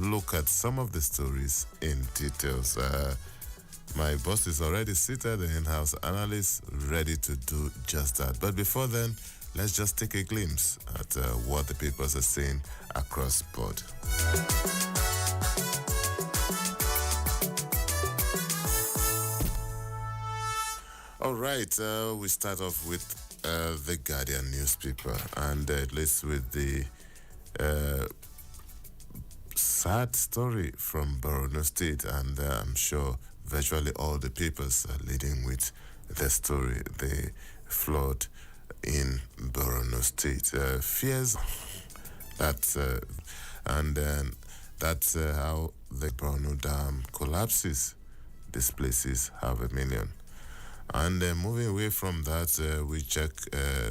look at some of the stories in details. My boss is already seated, the in-house analyst, ready to do just that. But before then, let's just take a glimpse at what the papers are saying across board. All right, we start off with the Guardian newspaper, and at least with the sad story from Borno State, and I'm sure virtually all the papers are leading with the story, the flood in Borno State. Fears that, and then that's how the Borno Dam collapses, displaces 500,000. And moving away from that,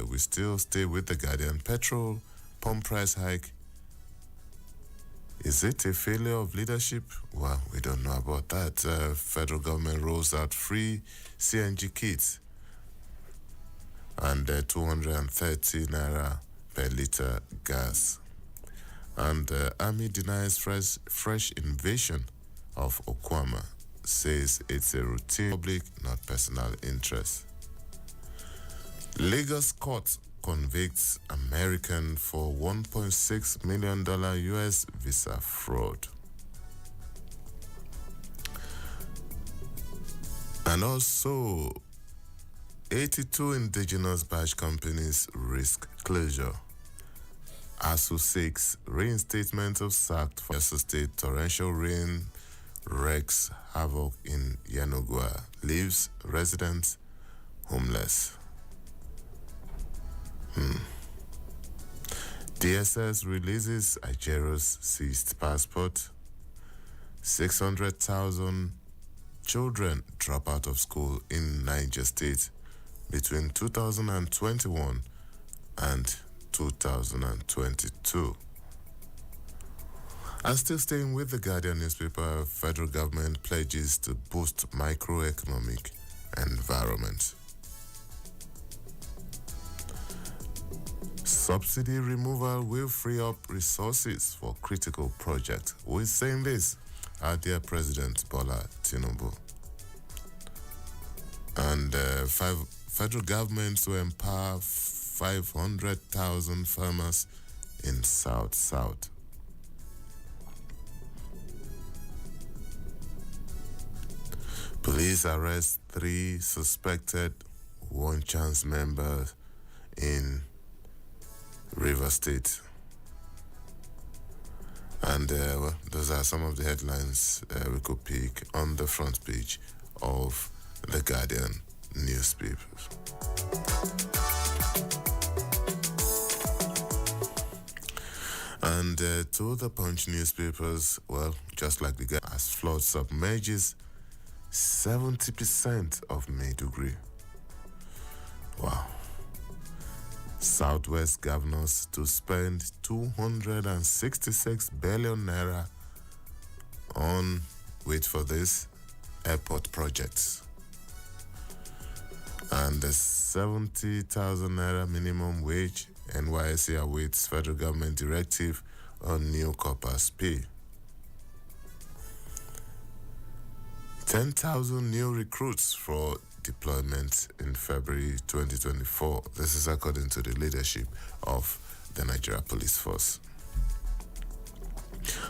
we still stay with the Guardian. Petrol pump price hike. Is it a failure of leadership? Well, we don't know about that. Federal government rolls out free CNG kits and 230 naira per liter gas. And Army denies fresh invasion of Okwama. Says it's a routine public, not personal interest. Lagos court convicts American for $1.6 million US visa fraud. And also, 82 indigenous badge companies risk closure. ASU seeks reinstatement of sacked Foster State. Torrential rain wreaks havoc in Yanogua, leaves residents homeless. DSS releases Ajero's seized passport. 600,000 children drop out of school in Niger State between 2021 and 2022. And still staying with the Guardian newspaper, federal government pledges to boost microeconomic environment. Subsidy removal will free up resources for critical projects. Who is saying this? Our dear President Bola Tinubu. And federal government to empower 500,000 farmers in South. Police arrest 3 suspected One Chance members in River State. And those are some of the headlines we could pick on the front page of the Guardian newspapers. And to the Punch newspapers, well, just like the guy, as flood submerges 70% of Maiduguri. Wow. Southwest governors to spend 266 billion naira on, wait for this, airport projects. And the 70,000 naira minimum wage, NYSC awaits federal government directive on new corpers pay. 10,000 new recruits for deployment in February 2024. This is according to the leadership of the Nigeria Police Force.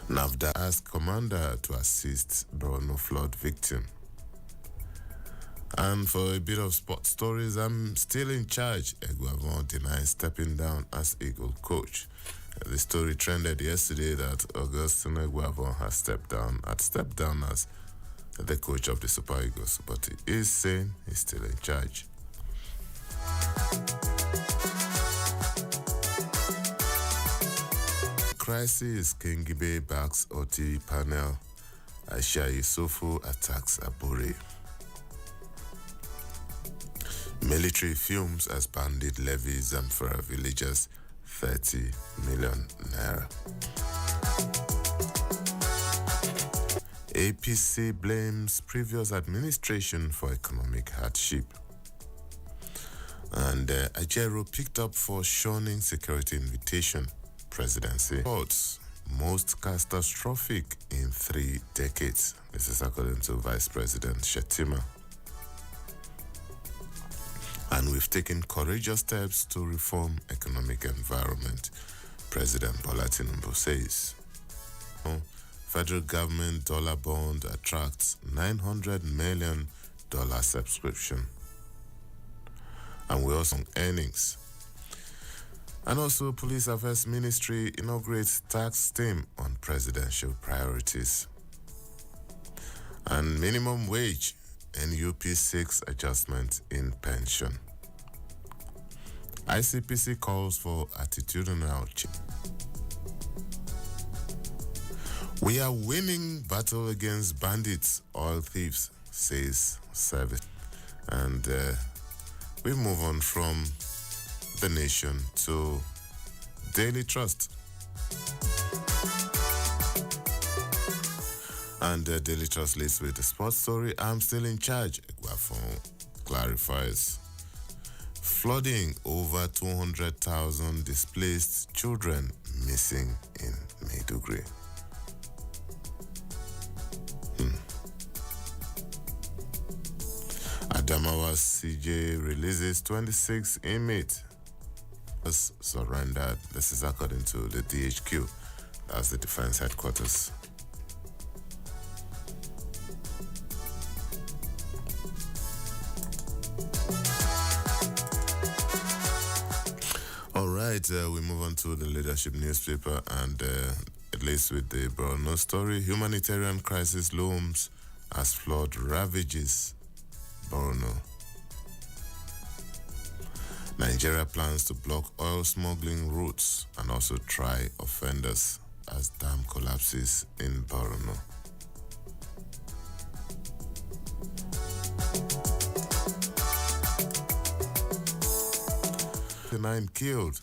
NAFDA asked commander to assist Borno flood victim. And for a bit of sports stories, I'm still in charge. Eguavon denies stepping down as Eagle coach. The story trended yesterday that Augustine Eguavon has stepped down as the coach of the Super Eagles, but he is saying he's still in charge. Crisis, Kingibe backs OT panel. Aisha Yusufu attacks Abure. Military fumes as bandit levies Zamfara villagers 30 million naira. APC blames previous administration for economic hardship. And Ajero picked up for shunning security invitation presidency. Reports most catastrophic in 3 decades. This is according to Vice President Shettima. And we've taken courageous steps to reform economic environment, President Bola Tinubu says. Federal government dollar bond attracts $900 million subscription. And we also on earnings. And also, Police Affairs Ministry inaugurates tax team on presidential priorities. And minimum wage, NUP 6 adjustment in pension. ICPC calls for attitudinal change. We are winning battle against bandits, oil thieves, says Service. And we move on from The Nation to Daily Trust. And Daily Trust leads with the sports story. I'm still in charge. Eguafon clarifies. Flooding, over 200,000 displaced children missing in Maiduguri. Adamawa CJ releases 26 inmates surrendered. This is according to the DHQ. That's the Defense Headquarters. All right, we move on to the leadership newspaper, and it leads with the Borno story. Humanitarian crisis looms as flood ravages Borno. Nigeria plans to block oil smuggling routes and also try offenders as dam collapses in Borno. Nine killed,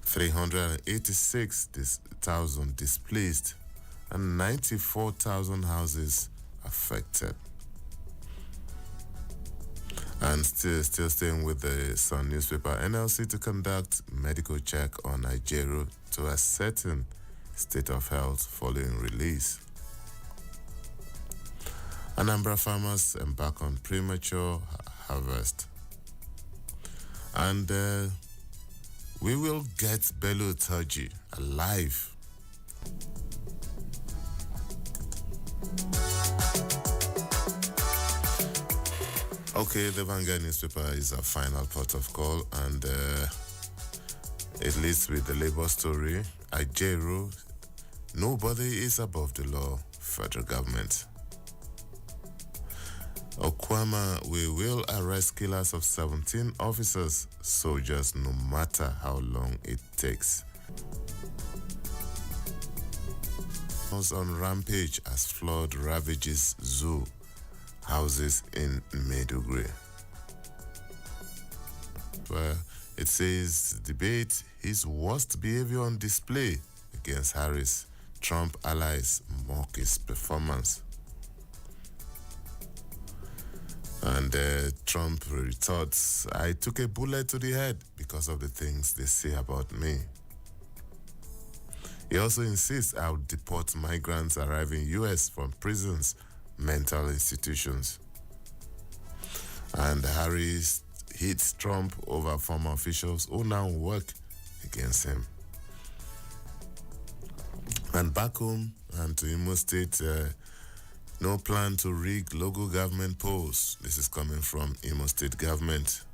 386,000 displaced, and 94,000 houses affected. And still staying with the Sun newspaper, NLC to conduct medical check on Ajero to ascertain state of health following release. Anambra farmers embark on premature harvest. And we will get Bello Turji alive. Okay, the Vanguard newspaper is our final port of call, and it leads with the labor story. Ajero, nobody is above the law, federal government. Okwama, we will arrest killers of 17 officers, soldiers, no matter how long it takes. On rampage as flood ravages zoo houses in Maiduguri. Where it says, debate his worst behavior on display against Harris. Trump allies mock his performance. And Trump retorts, I took a bullet to the head because of the things they say about me. He also insists I'll deport migrants arriving U.S. from prisons, mental institutions. And Harris hits Trump over former officials who now work against him. And back home and to Imo State, no plan to rig local government polls. This is coming from Imo State government.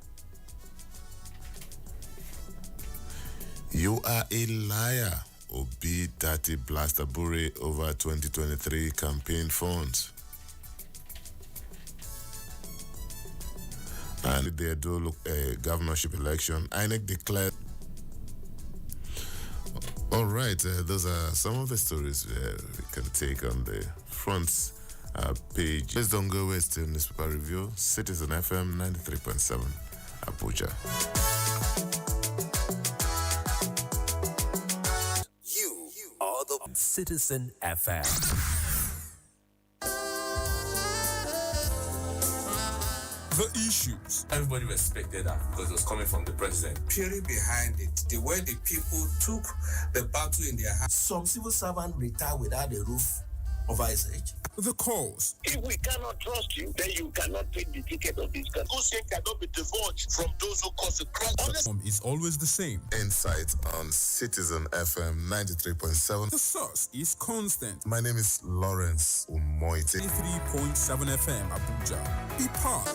You are a liar, Obi Dati Blastabure over 2023 campaign funds. And they do governorship election. INEC declared. All right, those are some of the stories we can take on the front page. Please don't go away. Still newspaper review. Citizen FM 93.7 Abuja. You are the Citizen FM. the issues. Everybody respected that because it was coming from the president. Theory behind it, the way the people took the battle in their hands. Some civil servant retire without a roof over his head. The cause. If we cannot trust you, then you cannot take the ticket of this country. Who cannot be divulged from those who cause the crisis. Is always the same. Insight on Citizen FM 93.7. The source is constant. My name is Lawrence Umoite. 93.7 FM Abuja. Be part.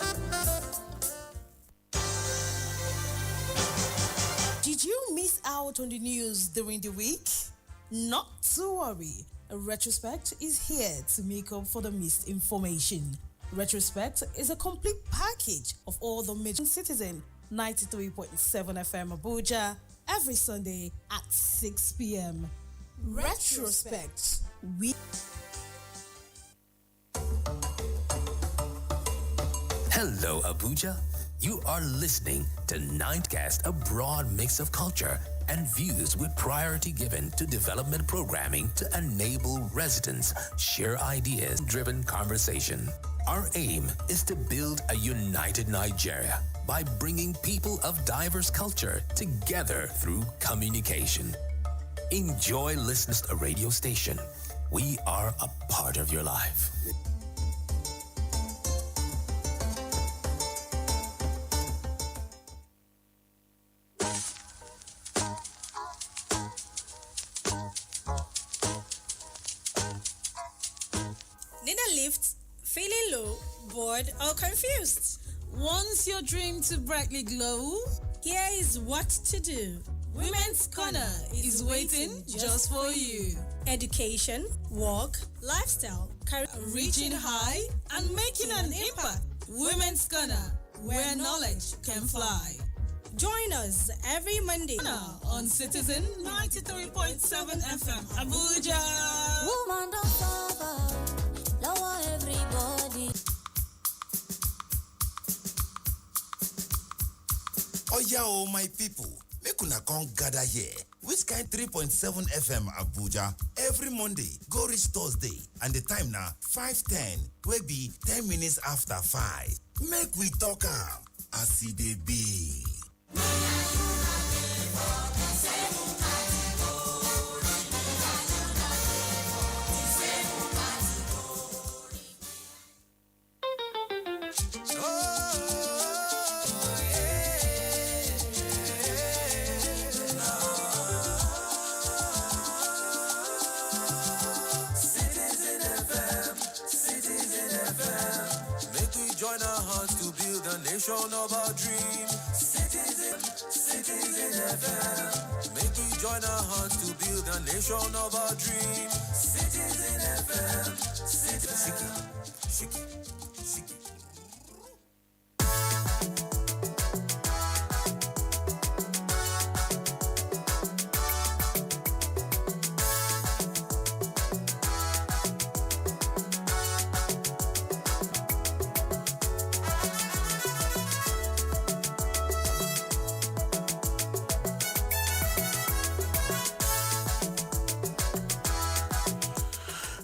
Did you miss out on the news during the week? Not to worry. Retrospect is here to make up for the missed information. Retrospect is a complete package of all the major Citizen 93.7 FM Abuja every Sunday at 6 p.m. Retrospect. Hello, Abuja. You are listening to Nightcast, a broad mix of culture and views with priority given to development programming to enable residents share ideas-driven conversation. Our aim is to build a united Nigeria by bringing people of diverse culture together through communication. Enjoy listening to a radio station. We are a part of your life. Feeling low, bored, or confused? Wants your dream to brightly glow? Here is what to do. Women's Corner is waiting just for you. Education, work, lifestyle, career, reaching high and making an impact. Women's Corner, where knowledge can fly. Join us every Monday on Citizen 93.7 FM Abuja. Woman don't suffer. Lower everybody. Oh yeah, oh my people. Make una come gather here. Which kind 3.7 FM Abuja every Monday go reach Thursday and the time now 5:10 will be 10 minutes after 5. Make we talk am as e dey be. Nation of our dream. Citizen FM. Make we join our hearts to build a nation of our dream. Citizen FM. Shiki.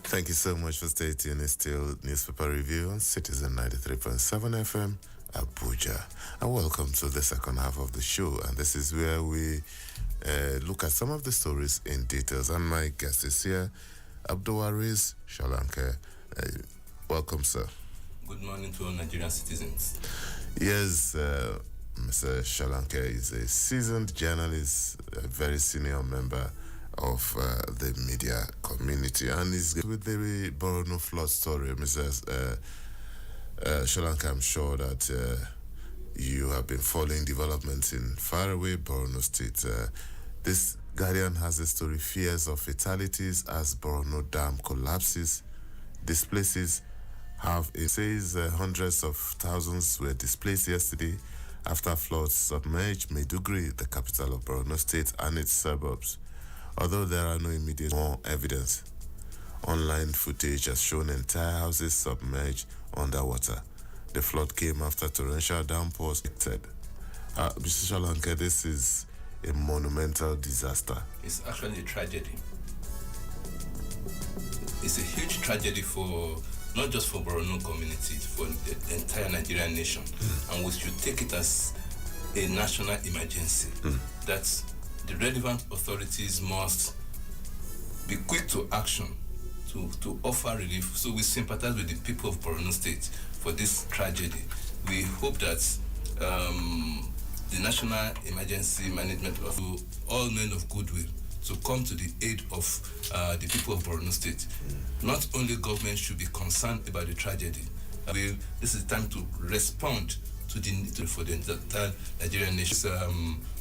Thank you so much for staying tuned. It's still Newspaper Review on Citizen 93.7 FM Abuja. And welcome to the second half of the show. And this is where we look at some of the stories in details. And my guest is here, Abdulwaris Sholanke. Welcome, sir. Good morning to all Nigerian citizens. Yes, Mr. Sholanke is a seasoned journalist, a very senior member of the media community, and is with the Borno flood story. Mrs. Sholanke, I'm sure that you have been following developments in faraway Borno State. This Guardian has a story: fears of fatalities as Borno Dam collapses, displaces. It says hundreds of thousands were displaced yesterday after floods submerged Maiduguri, the capital of Borno State, and its suburbs. Although there are no immediate more evidence, online footage has shown entire houses submerged underwater. The flood came after torrential downpours. Mr. Sholanke, this is a monumental disaster. It's actually a tragedy. It's a huge tragedy for not just for Borno community, for the entire Nigerian nation. And we should take it as a national emergency. That the relevant authorities must be quick to action to offer relief. So we sympathize with the people of Borno State for this tragedy. We hope that the National Emergency Management of all men of goodwill to come to the aid of the people of Borno State. Not only government should be concerned about the tragedy. This is the time to respond to the need for the entire Nigerian nation's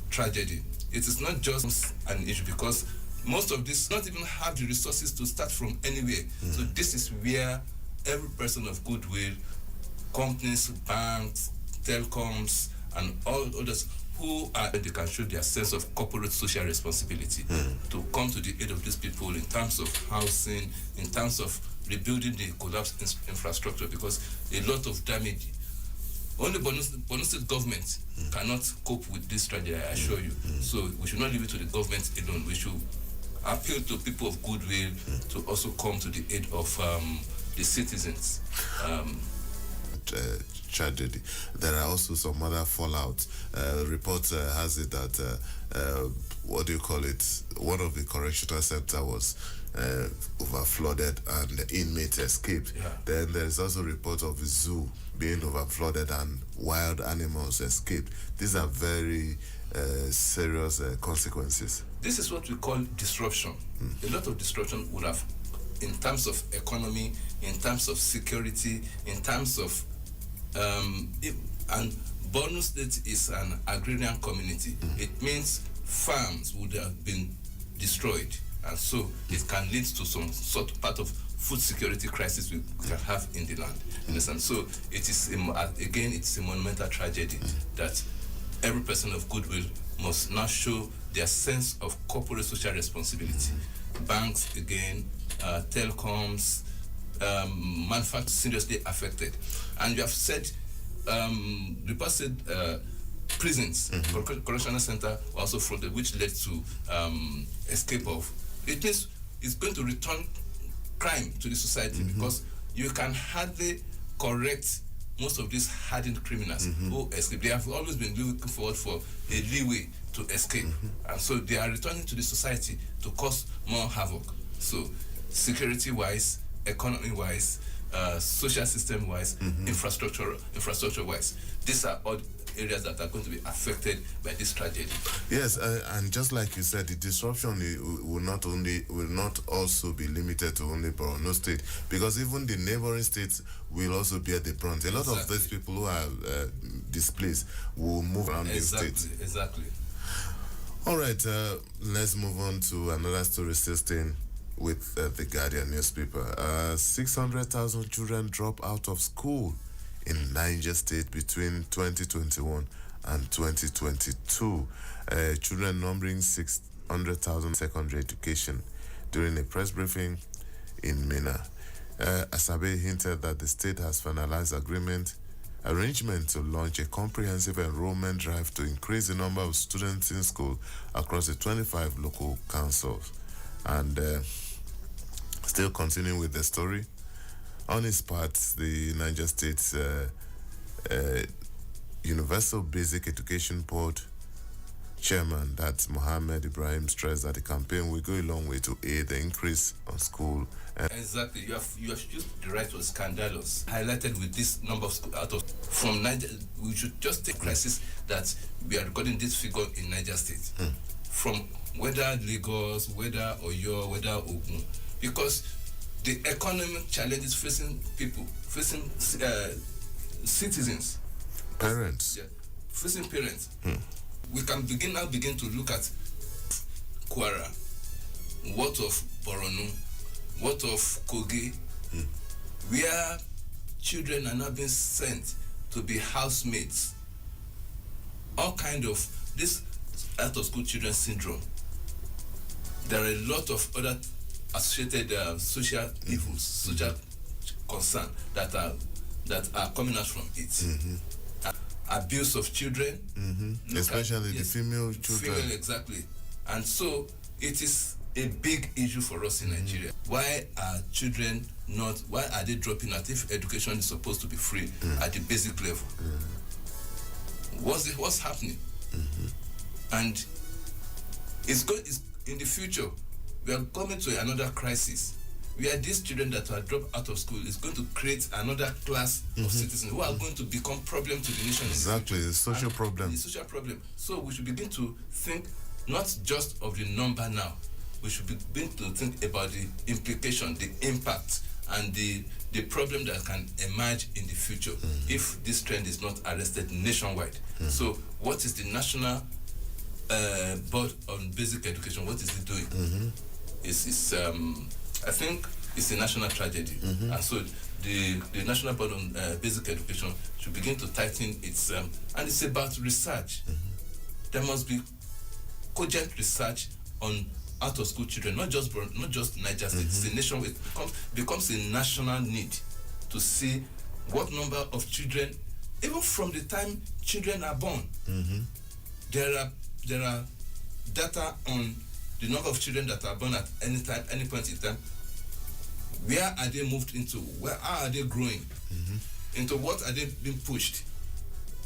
tragedy. It is not just an issue because most of this not even have the resources to start from anywhere. So this is where every person of goodwill, companies, banks, telecoms, and all others who are, they can show their sense of corporate social responsibility to come to the aid of these people in terms of housing, in terms of rebuilding the collapsed infrastructure, because a lot of damage. Only Borno State government cannot cope with this tragedy, I assure you. So we should not leave it to the government alone. We should appeal to people of goodwill to also come to the aid of the citizens. Tragedy. There are also some other fallout. Report has it that what do you call it? One of the correctional center was overflooded and the inmates escaped. Then there's also report of the zoo being overflooded and wild animals escaped. These are very serious consequences. This is what we call disruption. A lot of disruption would have, in terms of economy, in terms of security, in terms of and Borno State is an agrarian community. It means farms would have been destroyed, and so it can lead to some sort of part of food security crisis we can have in the land. Understand? So it is again, it's a monumental tragedy that every person of goodwill must now show their sense of corporate social responsibility. Banks again, telecoms, manufacturing seriously affected. And you have said, the report said prisons, correctional center also flooded, which led to escape of. It means it's going to return crime to the society because you can hardly correct most of these hardened criminals who escape. They have always been looking forward for a leeway to escape. And so they are returning to the society to cause more havoc. So security-wise, economy-wise, social system-wise, infrastructure-wise, these are all areas that are going to be affected by this tragedy. Yes, and just like you said, the disruption will not also be limited to only Borno State, because even the neighboring states will also bear the brunt. A lot of these people who are displaced will move around the state. Exactly. All right, let's move on to another story still staying with the Guardian newspaper. 600,000 children drop out of school in Niger State between 2021 and 2022. Children numbering 600,000 secondary education. During a press briefing in Minna, Asabe hinted that the state has finalized arrangement to launch a comprehensive enrollment drive to increase the number of students in school across the 25 local councils. And still continuing with the story, on his part, the Niger State's Universal Basic Education Board chairman, that's Mohammed Ibrahim, stressed that the campaign will go a long way to aid the increase on school. Exactly. You have used the right word scandalous, highlighted with this number of schools out of from Niger. We should just take crisis that we are recording this figure in Niger State, from whether Lagos, whether Oyo, whether Ogun, because the economic challenges facing people, facing citizens, parents, facing parents. We can begin to look at Kwara, what of Borno, what of Kogi, where children are now being sent to be housemates. All kind of this out of school children syndrome. There are a lot of other associated social evils, social concern that are coming out from it. Abuse of children, especially the female children. Female, exactly. And so it is a big issue for us in Nigeria. Why are children not? Why are they dropping out if education is supposed to be free at the basic level? What's happening? And it's in the future. We are coming to another crisis where these children that are dropped out of school is going to create another class of citizens who are going to become problem to the nation. Exactly, a social problem. A social problem. So we should begin to think not just of the number now. We should begin to think about the implication, the impact, and the problem that can emerge in the future if this trend is not arrested nationwide. So what is the National Board on Basic Education, what is it doing? I think it's a national tragedy. And so the National Board on Basic Education should begin to tighten its, and it's about research. There must be cogent research on out-of-school children, not just Niger State. It's a nation. It becomes a national need to see what number of children, even from the time children are born, there are data on the number of children that are born at any point in time. Where are they moved into? Where are they growing? Into what are they being pushed?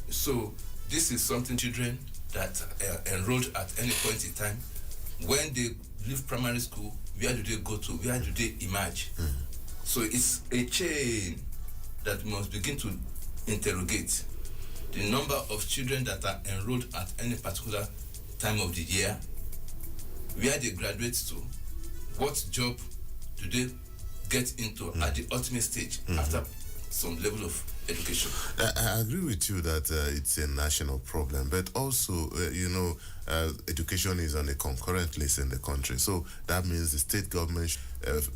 So this is something children that are enrolled at any point in time, when they leave primary school, where do they go to? Where do they emerge? So it's a chain that we must begin to interrogate. The number of children that are enrolled at any particular time of the year, where they graduate to, what job do they get into at the ultimate stage after some level of education. I agree with you that it's a national problem, but also, education is on a concurrent list in the country. So that means the state government,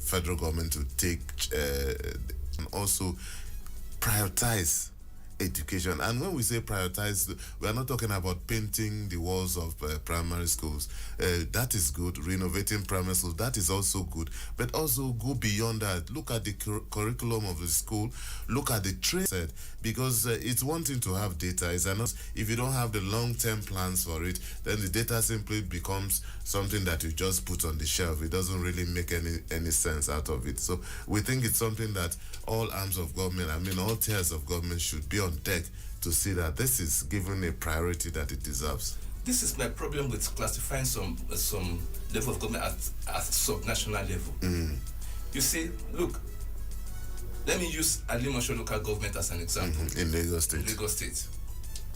federal government to take and also prioritize education. And when we say prioritize, we are not talking about painting the walls of primary schools. That is good. Renovating primary schools, that is also good. But also go beyond that. Look at the curriculum of the school. Look at the trade. Because it's one thing to have data. It's another. If you don't have the long-term plans for it, then the data simply becomes something that you just put on the shelf. It doesn't really make any sense out of it. So we think it's something that all arms of government, all tiers of government should be on deck to see that this is given a priority that it deserves. This is my problem with classifying some level of government at sub-national level. You see, look, let me use Alimosho local government as an example. In Lagos State.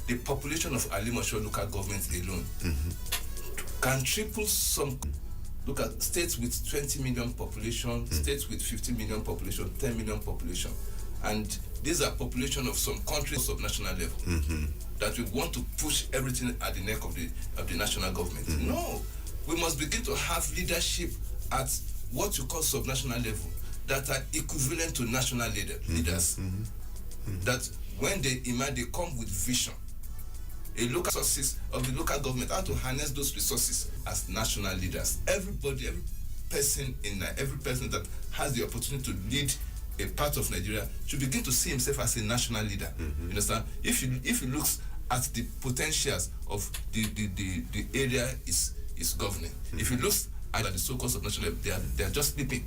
The population of Alimosho local government alone can triple some. Look at states with 20 million population, states with 50 million population, 10 million population. And these are population of some countries of national level that we want to push everything at the neck of the national government. No, we must begin to have leadership at what you call subnational level that are equivalent to national leaders. That when they emerge, they come with vision. A local resources of the local government, how to harness those resources as national leaders. Every person that has the opportunity to lead a part of Nigeria should begin to see himself as a national leader. You understand? If he looks at the potentials of the area is governing, if he looks at the so-called subnational level, they are just sleeping.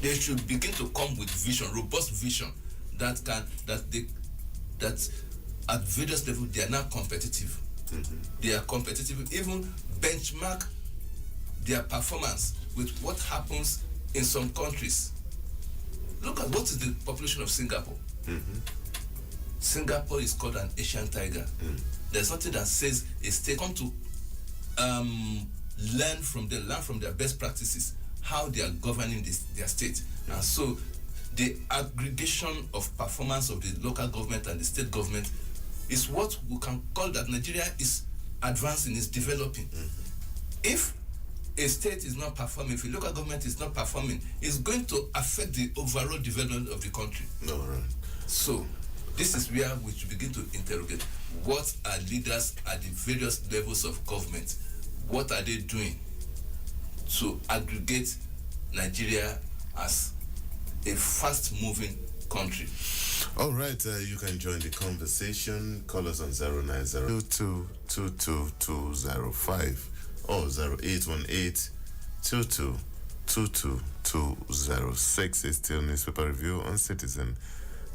They should begin to come with vision, robust vision that at various levels they are now competitive. They are competitive, even benchmark their performance with what happens in some countries. Look at what is the population of Singapore. Singapore is called an Asian tiger. There's something that says a state come to learn from their best practices, how they are governing their state. And so the aggregation of performance of the local government and the state government is what we can call that Nigeria is advancing, is developing. If a state is not performing, if a local government is not performing, it's going to affect the overall development of the country. No, right. So this is where we should begin to interrogate. What are leaders at the various levels of government? What are they doing to aggregate Nigeria as a fast-moving country? All right, you can join the conversation. Call us on 090-2222-205 or 0818 222206 is still newspaper review on Citizen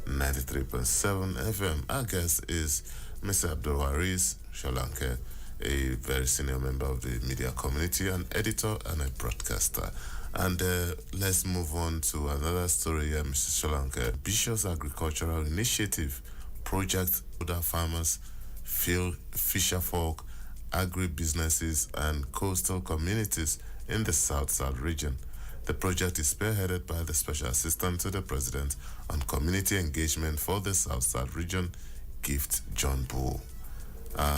93.7 FM. Our guest is Mr. Abdul Waris Sholanke, a very senior member of the media community, an editor and a broadcaster. And let's move on to another story here, Mr. Sholanke. Ambitious agricultural initiative project other farmers, fisherfolk, agri-businesses and coastal communities in the South region. The project is spearheaded by the Special Assistant to the President on Community Engagement for the South region, Gift John Bull.